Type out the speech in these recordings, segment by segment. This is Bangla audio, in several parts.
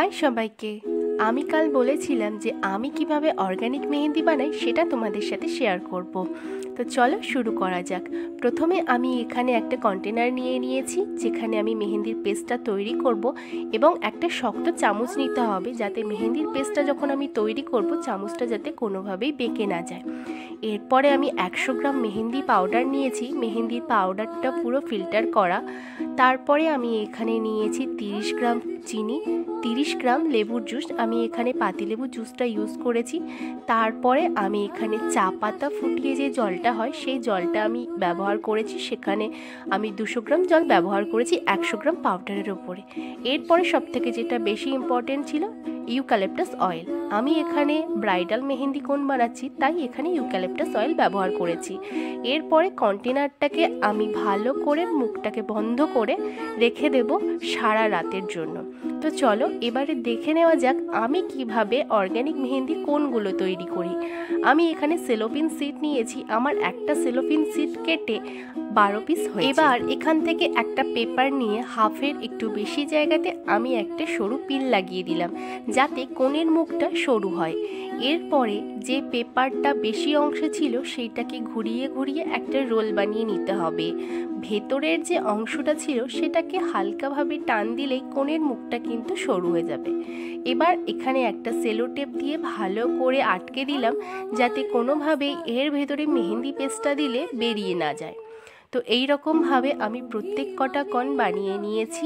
হাই সবাইকে। আমি কাল বলেছিলাম যে আমি কিভাবে অর্গানিক মেহেন্দি বানাই সেটা তোমাদের সাথে শেয়ার করব। তো চলো শুরু করা যাক। প্রথমে আমি এখানে একটা কন্টেনার নিয়ে নিয়েছি যেখানে আমি মেহেন্দির পেস্টটা তৈরি করব, এবং একটা শক্ত চামচ নিতে হবে যাতে মেহেন্দির পেস্টটা যখন আমি তৈরি করব চামচটা যাতে কোনোভাবেই বেঁকে না যায়। এরপরে আমি 100 গ্রাম মেহেন্দি পাউডার নিয়েছি, মেহেন্দির পাউডারটা পুরো ফিল্টার করা। তারপরে আমি এখানে নিয়েছি 30 গ্রাম চিনি, 30 গ্রাম লেবুর জুস, আমি এখানে পাতিলেবু জুসটা ইউজ করেছি। তারপরে আমি এখানে চা পাতা ফুটিয়ে যে জলটা হয় সেই জলটা আমি ব্যবহার করেছি, সেখানে আমি 200 গ্রাম জল ব্যবহার করেছি 100 গ্রাম পাউডারের ওপরে। এরপরে সবথেকে যেটা বেশি ইম্পর্টেন্ট ছিল ইউক্যালিপটাস অয়েল। আমি এখানে ব্রাইডাল মেহেন্দি কোন বানাচ্ছি তাই এখানে ইউক্যালিপটাস অয়েল ব্যবহার করেছি। এরপরে কন্টেনারটাকে আমি ভালো করে মুখটাকে বন্ধ করে রেখে দেব সারা রাতের জন্য। তো চলো এবারে দেখে নেওয়া যাক আমি কিভাবে অর্গানিক মেহেন্দি কোনগুলো তৈরি করি। আমি এখানে সেলোপিন সিড নিয়েছি, আমার একটা সেলোপিন সিড কেটে 12 পিস হয়েছে। এবার এখান থেকে একটা পেপার নিয়ে হাফের একটু বেশি জায়গাতে আমি একটা সরু পিন লাগিয়ে দিলাম যাতে কোণের মুখটা সরু হয়। এরপরে যে পেপারটা বেশি অংশে ছিল সেইটাকে ঘুরিয়ে ঘুরিয়ে একটা রোল বানিয়ে নিতে হবে। ভেতরের যে অংশটা ছিল সেটাকে হালকাভাবে টান দিলেই কোণের মুখটা কিন্তু সরু হয়ে যাবে। এবার এখানে একটা সেলো টেপ দিয়ে ভালো করে আটকে দিলাম যাতে কোনোভাবেই এর ভেতরে মেহেন্দি পেস্টটা দিলে বেরিয়ে না যায়। তো এই রকমভাবে আমি প্রত্যেক কটা কণ বানিয়ে নিয়েছি।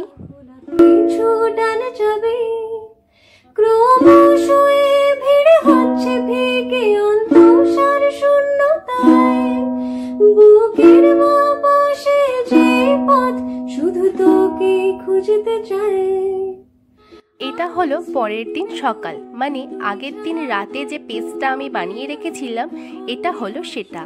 এটা হলো পরের দিন সকাল, মানে আগের দিন রাতে যে পেস্টটা আমি বানিয়ে রেখেছিলাম এটা হলো সেটা।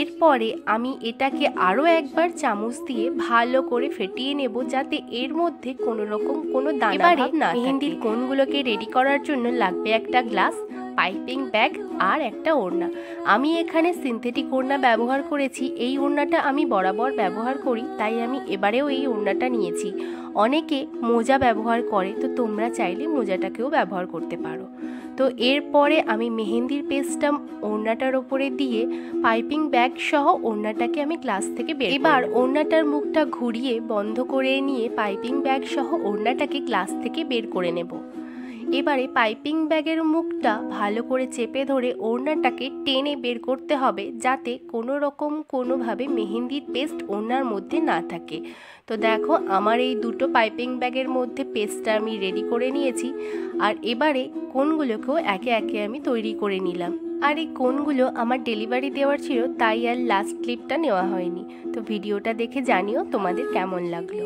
এরপরে আমি এটাকে আরও একবার চামচ দিয়ে ভালো করে ফেটিয়ে নেব যাতে এর মধ্যে কোনো রকম কোনো দানা ভাব না থাকে। মেহেন্দির কোণগুলোকে রেডি করার জন্য লাগবে একটা গ্লাস, পাইপিং ব্যাগ আর একটা ওড়না। আমি এখানে সিনথেটিক ওড়না ব্যবহার করেছি, এই ওড়নাটা আমি বরাবর ব্যবহার করি তাই আমি এবারেও এই ওড়নাটা নিয়েছি। অনেকে মোজা ব্যবহার করে, তো তোমরা চাইলে মোজাটাকেও ব্যবহার করতে পারো। তো এরপরে আমি মেহেন্দির পেস্টটা ওড়নাটার ওপরে দিয়ে পাইপিং ব্যাগ সহ ওড়নাটাকে আমি গ্লাস থেকে বের। এবার ওড়নাটার মুখটা ঘুরিয়ে বন্ধ করে নিয়ে পাইপিং ব্যাগ সহ ওড়নাটাকে গ্লাস থেকে বের করে নেব। এবারে পাইপিং ব্যাগের মুখটা ভালো করে চেপে ধরে ওড়নাটাকে টেনে বের করতে হবে যাতে কোনো রকম কোনোভাবে মেহেন্দির পেস্ট ওড়নার মধ্যে না থাকে। তো দেখো আমার এই দুটো পাইপিং ব্যাগের মধ্যে পেস্টটা আমি রেডি করে নিয়েছি। আর এবারে কোণগুলোকেও একে একে আমি তৈরি করে নিলাম। আর এই কোণগুলো আমার ডেলিভারি দেওয়ার ছিল তাই আর লাস্ট ক্লিপটা নেওয়া হয়নি। তো ভিডিওটা দেখে জানিও তোমাদের কেমন লাগলো।